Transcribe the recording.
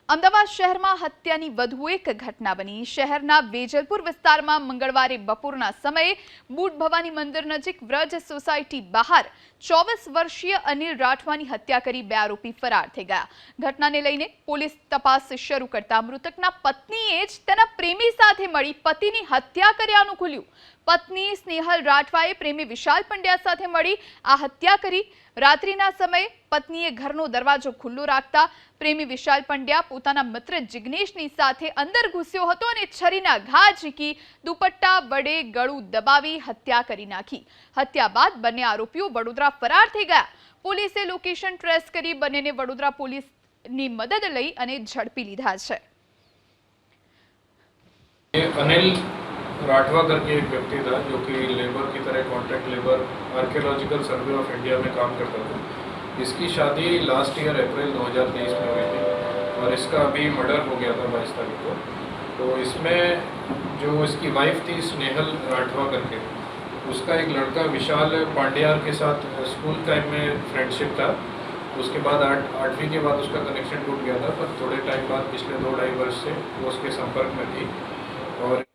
અમદાવાદ શહેરમાં હત્યાની વધુ એક ઘટના બની। શહેરના વેજલપુર વિસ્તારમાં મંગળવારે બપોરના સમયે બુટ ભવાની મંદિર નજીક વ્રજ સોસાયટી બહાર 24 વર્ષીય અનિલ રાઠવાની હત્યા કરી બે આરોપી ફરાર થઈ ગયા। ઘટનાને લઈને પોલીસ તપાસ શરૂ કરતા મૃતકના પત્નીએ જ તેના પ્રેમી સાથે મળી પતિની હત્યા કર્યાનું ખુલ્યું। પત્ની સ્નેહલ રાઠવાએ પ્રેમી વિશાલ પંડ્યા સાથે મળી આ હત્યા કરી। રાત્રિના સમયે પત્નીએ ઘરનો દરવાજો ખુલ્લો રાખતા પ્રેમી વિશાલ પંડ્યા પોતાના મિત્ર જિગ્નેશની સાથે અંદર ઘૂસ્યો હતો અને છરીના ઘા ઝીકી દુપટ્ટા વડે ગળું દબાવી હત્યા કરી નાખી। હત્યા બાદ બંને આરોપીઓ વડોદરા ફરાર થઈ ગયા। પોલીસે લોકેશન ટ્રેસ કરી બંનેને વડોદરા પોલીસની મદદ લઈ અને ઝડપી લીધા છે। अनिल राठवा करके एक व्यक्ति था जो कि लेबर की तरह contract labour archaeological survey of India में काम करता था। इसकी शादी लास्ट ईयर अप्रैल 2023 में हुई थी और इसका अभी मर्डर हो गया था 22 तारीख को। तो इसमें जो इसकी वाइफ थी स्नेहल राठवा करके, उसका एक लड़का विशाल पांड्यार के साथ स्कूल टाइम में फ्रेंडशिप था। उसके बाद 8वीं के बाद उसका कनेक्शन टूट गया था, पर थोड़े टाइम बाद पिछले 2-2.5 वर्ष से वो उसके संपर्क में थी और